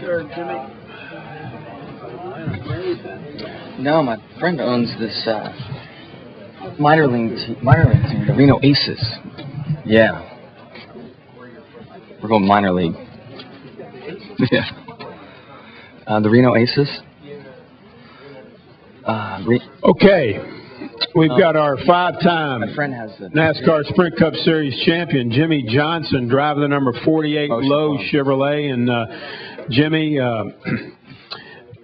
Sure, Jimmie. No, my friend owns this minor league team, the Reno Aces. Yeah. We're going minor league. Yeah. The Reno Aces. Okay. We've got our five-time NASCAR Sprint Cup Series champion, Jimmie Johnson, driving the number 48 Lowe's Chevrolet. And, Jimmie,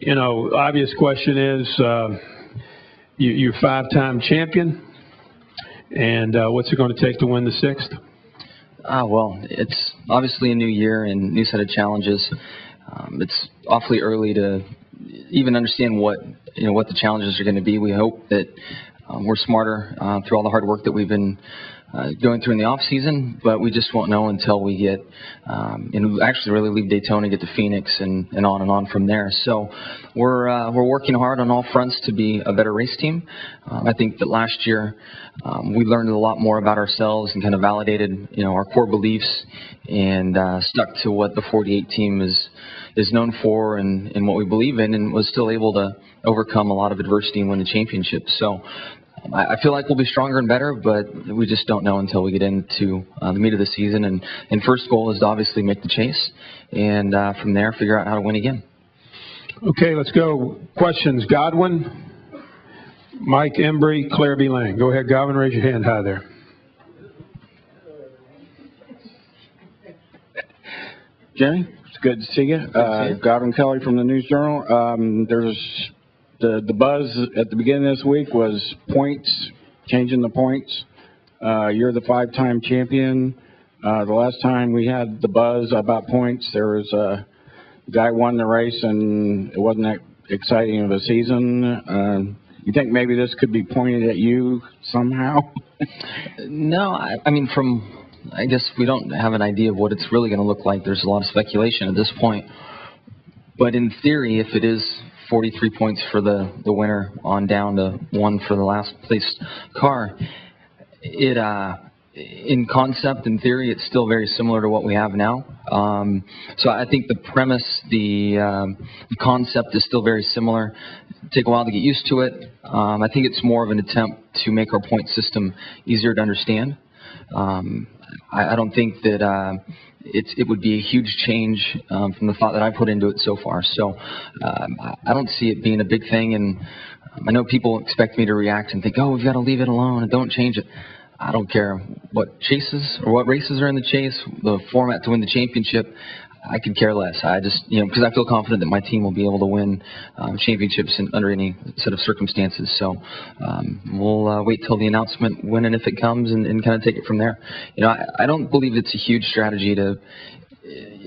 you know, obvious question is, you're five-time champion, and what's it going to take to win the sixth? Well, it's obviously a new year and new set of challenges. It's awfully early to even understand what the challenges are going to be. We hope that we're smarter through all the hard work that we've been going through in the off season, but we just won't know until we get and actually really leave Daytona, get to Phoenix, and on from there. So we're working hard on all fronts to be a better race team. I think that last year we learned a lot more about ourselves and kind of validated our core beliefs and stuck to what the 48 team is known for and what we believe in, and was still able to overcome a lot of adversity and win the championship. So I feel like we'll be stronger and better, but we just don't know until we get into the meat of the season. And first goal is to obviously make the chase, and from there figure out how to win again. Okay, let's go. Questions. Godwin, Mike Embry, Claire B. Lang. Go ahead, Godwin. Raise your hand high there. Jimmie, it's good to see you. Godwin Kelly from the News Journal. There's the buzz at the beginning of this week was points, changing the points. You're the five-time champion. The last time we had the buzz about points, there was a guy won the race and it wasn't that exciting of a season. You think maybe this could be pointed at you somehow? No, I mean, I guess we don't have an idea of what it's really going to look like. There's a lot of speculation at this point. But in theory, if it is 43 points for the winner on down to 1 for the last place car, in concept, in theory, it's still very similar to what we have now. So I think the premise, the concept is still very similar. It'll take a while to get used to it. I think it's more of an attempt to make our point system easier to understand. I don't think that it would be a huge change from the thought that I put into it so far. So I don't see it being a big thing. And I know people expect me to react and think, oh, we've got to leave it alone and don't change it. I don't care what chases or what races are in the chase, the format to win the championship. I could care less. I just, because I feel confident that my team will be able to win championships under any set of circumstances. So we'll wait till the announcement when and if it comes and kind of take it from there. I don't believe it's a huge strategy to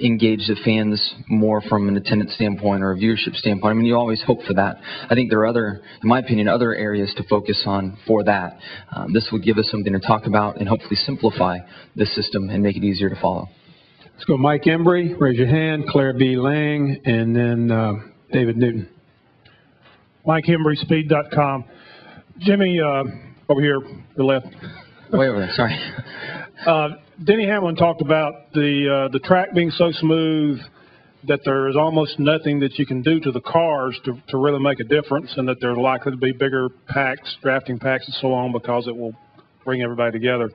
engage the fans more from an attendance standpoint or a viewership standpoint. I mean, you always hope for that. I think there are in my opinion, other areas to focus on for that. This would give us something to talk about and hopefully simplify the system and make it easier to follow. Let's go Mike Embry, raise your hand, Claire B. Lang, and then David Newton. Mike Embry, Speed.com. Jimmie, over here, the left. Way over there, sorry. Denny Hamlin talked about the track being so smooth that there is almost nothing that you can do to the cars to really make a difference, and that there are likely to be bigger packs, drafting packs and so on, because it will bring everybody together.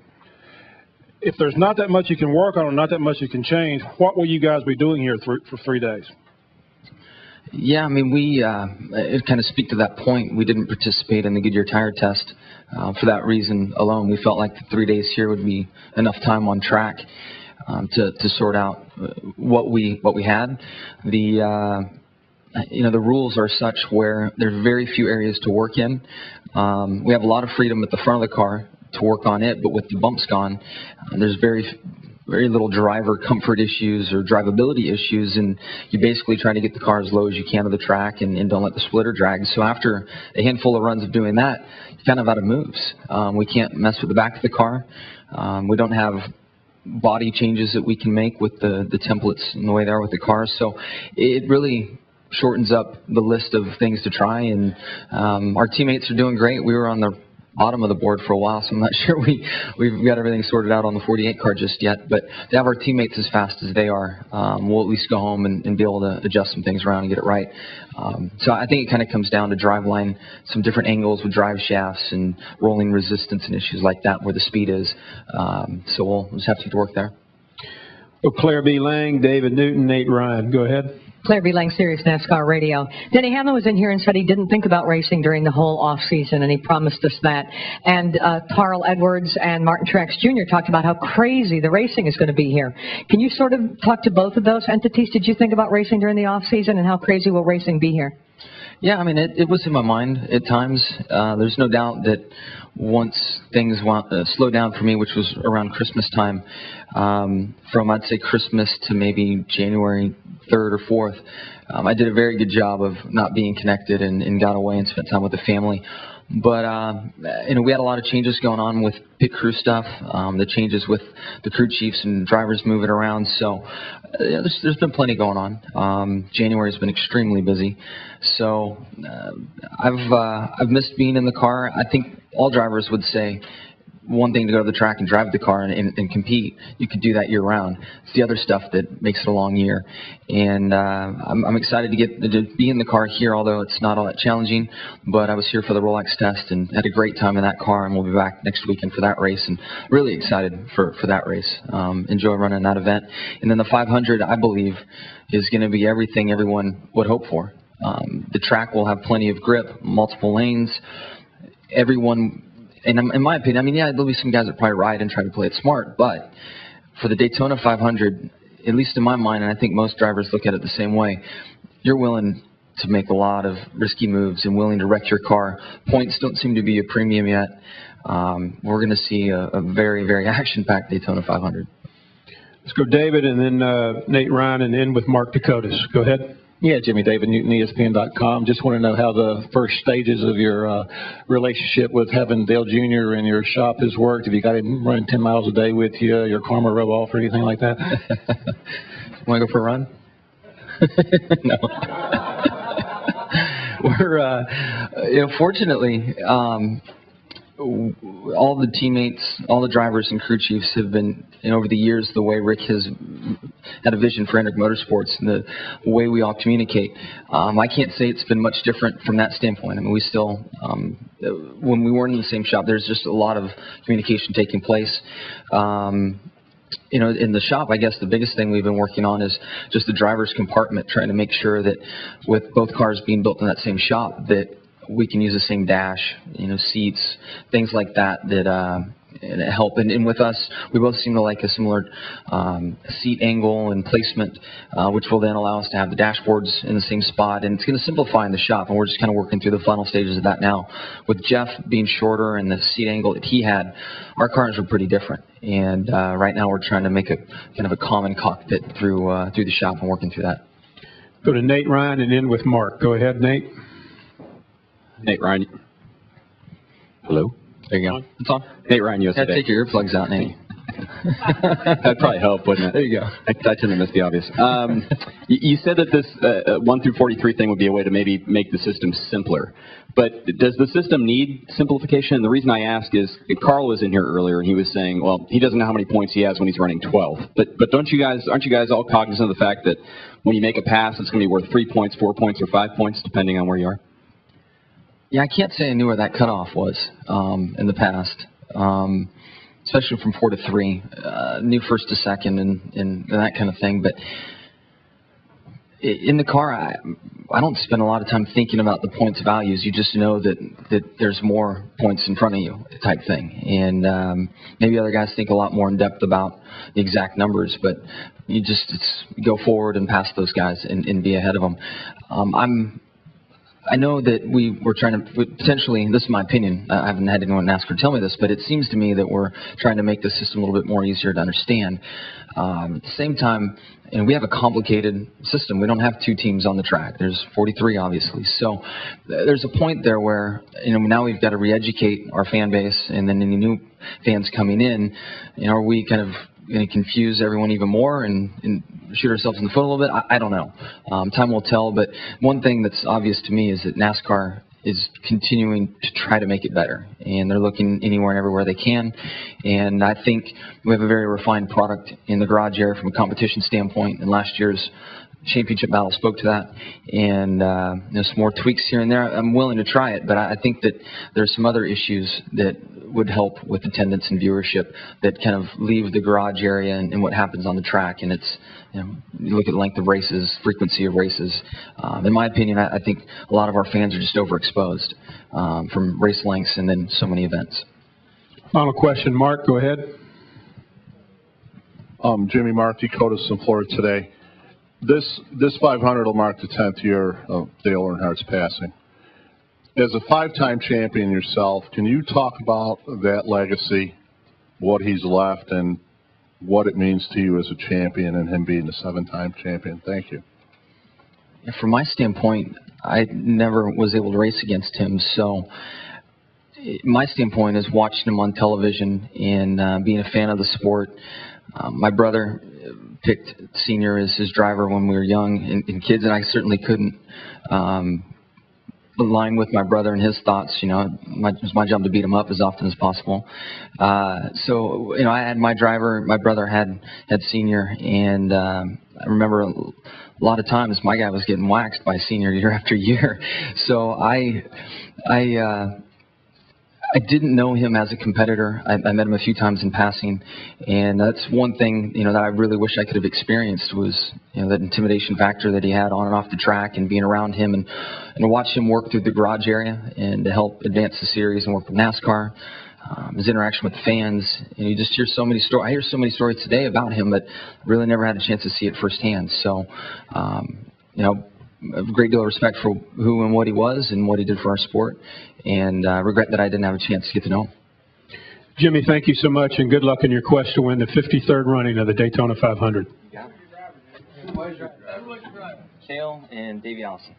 If there's not that much you can work on or not that much you can change, what will you guys be doing here for 3 days? Yeah, I mean, we kind of speak to that point. We didn't participate in the Goodyear tire test for that reason alone. We felt like the 3 days here would be enough time on track to sort out what we had. The rules are such where there's very few areas to work in. We have a lot of freedom at the front of the car to work on it, but with the bumps gone, there's very little driver comfort issues or drivability issues, and you basically try to get the car as low as you can to the track and don't let the splitter drag. So after a handful of runs of doing that, you're kind of out of moves. We can't mess with the back of the car. We don't have body changes that we can make with the templates and the way they are with the cars. So it really shortens up the list of things to try, and our teammates are doing great. We were on the bottom of the board for a while, so I'm not sure we've got everything sorted out on the 48 car just yet. But to have our teammates as fast as they are, we'll at least go home and be able to adjust some things around and get it right. So I think it kind of comes down to driveline, some different angles with drive shafts and rolling resistance and issues like that where the speed is. So we'll just have to get to work there. Well, Claire B. Lang, David Newton, Nate Ryan. Go ahead. Claire B. Lang, Sirius NASCAR Radio. Denny Hamlin was in here and said he didn't think about racing during the whole off season, and he promised us that. And Carl Edwards and Martin Truex Jr. talked about how crazy the racing is going to be here. Can you sort of talk to both of those entities? Did you think about racing during the off season, and how crazy will racing be here? Yeah, I mean, it was in my mind at times. There's no doubt that once things slowed down for me, which was around Christmas time, from I'd say Christmas to maybe January 3rd or 4th, I did a very good job of not being connected and got away and spent time with the family. But, we had a lot of changes going on with pit crew stuff, the changes with the crew chiefs and drivers moving around. So there's been plenty going on. January's been extremely busy. So I've missed being in the car. I think all drivers would say one thing to go to the track and drive the car and compete. You could do that year round. It's the other stuff that makes it a long year. And I'm excited to be in the car here, although it's not all that challenging. But I was here for the Rolex test and had a great time in that car, and we'll be back next weekend for that race. And really excited for that race. Enjoy running that event. And then the 500, I believe, is going to be everything everyone would hope for. The track will have plenty of grip, multiple lanes. Everyone. And in my opinion, I mean, yeah, there'll be some guys that probably ride and try to play it smart, but for the Daytona 500, at least in my mind, and I think most drivers look at it the same way, you're willing to make a lot of risky moves and willing to wreck your car. Points don't seem to be a premium yet. We're going to see a very, very action-packed Daytona 500. Let's go David and then Nate Ryan and end with Mark Dakotas. Go ahead. Yeah, Jimmie, David Newton, ESPN.com. Just want to know how the first stages of your relationship with having Dale Jr. in your shop has worked. Have you got him running 10 miles a day with you, your karma rub off or anything like that? Want to go for a run? No. We're, fortunately, all the teammates, all the drivers and crew chiefs have been, over the years, the way Rick has had a vision for Hendrick Motorsports and the way we all communicate. I can't say it's been much different from that standpoint. I mean, we still, when we weren't in the same shop, there's just a lot of communication taking place. In the shop, I guess the biggest thing we've been working on is just the driver's compartment, trying to make sure that with both cars being built in that same shop, that we can use the same dash, seats, things like that help. And with us, we both seem to like a similar seat angle and placement, which will then allow us to have the dashboards in the same spot. And it's going to simplify in the shop, and we're just kind of working through the final stages of that now. With Jeff being shorter and the seat angle that he had, our cars were pretty different. And right now we're trying to make a kind of a common cockpit through the shop and working through that. Go to Nate Ryan and end with Mark. Go ahead, Nate. Nate Ryan. Hello? There you go. It's on. Nate Ryan, USA. Take your earplugs out, Nate. That'd probably help, wouldn't it? There you go. I tend to miss the obvious. You said that this 1 through 43 thing would be a way to maybe make the system simpler. But does the system need simplification? And the reason I ask is Carl was in here earlier, and he was saying, well, he doesn't know how many points he has when he's running 12. But aren't you guys all cognizant of the fact that when you make a pass, it's going to be worth 3 points, 4 points, or 5 points, depending on where you are? Yeah, I can't say I knew where that cutoff was in the past, especially from 4 to 3. Knew first to second and that kind of thing. But in the car, I don't spend a lot of time thinking about the points values. You just know that there's more points in front of you type thing. And maybe other guys think a lot more in depth about the exact numbers, but you just go forward and pass those guys and be ahead of them. I know that we were trying to potentially, this is my opinion, I haven't had anyone in NASCAR tell me this, but it seems to me that we're trying to make the system a little bit more easier to understand. At the same time, we have a complicated system. We don't have 2 teams on the track. There's 43, obviously. So there's a point there where, now we've got to re-educate our fan base, and then any new fans coming in, are we kind of going to confuse everyone even more and shoot ourselves in the foot a little bit? I don't know. Time will tell, but one thing that's obvious to me is that NASCAR is continuing to try to make it better, and they're looking anywhere and everywhere they can. And I think we have a very refined product in the garage area from a competition standpoint, and last year's championship battle spoke to that. And some more tweaks here and there. I'm willing to try it, but I think that there's some other issues that would help with attendance and viewership that kind of leave the garage area and what happens on the track. And it's, you look at length of races, frequency of races. In my opinion, I think a lot of our fans are just overexposed from race lengths and then so many events. Final question, Mark, go ahead. Jimmie, Mark Dakotas in Florida today. This 500 will mark the 10th year of Dale Earnhardt's passing. As a 5-time champion yourself, can you talk about that legacy, what he's left, and what it means to you as a champion and him being a 7-time champion? Thank you. From my standpoint, I never was able to race against him, so my standpoint is watching him on television and being a fan of the sport. My brother picked Senior as his driver when we were young and kids, and I certainly couldn't align with my brother and his thoughts. It was my job to beat him up as often as possible. So I had my driver, my brother had Senior, and I remember a lot of times my guy was getting waxed by Senior year after year. So I didn't know him as a competitor. I met him a few times in passing, and that's one thing that I really wish I could have experienced was that intimidation factor that he had on and off the track, and being around him and to watch him work through the garage area and to help advance the series and work with NASCAR. His interaction with the fans, and you just hear so many stories. I hear so many stories today about him, but really never had a chance to see it firsthand. So, a great deal of respect for who and what he was and what he did for our sport, and regret that I didn't have a chance to get to know him. Jimmie, thank you so much, and good luck in your quest to win the 53rd running of the Daytona 500. Cale and Davey Allison.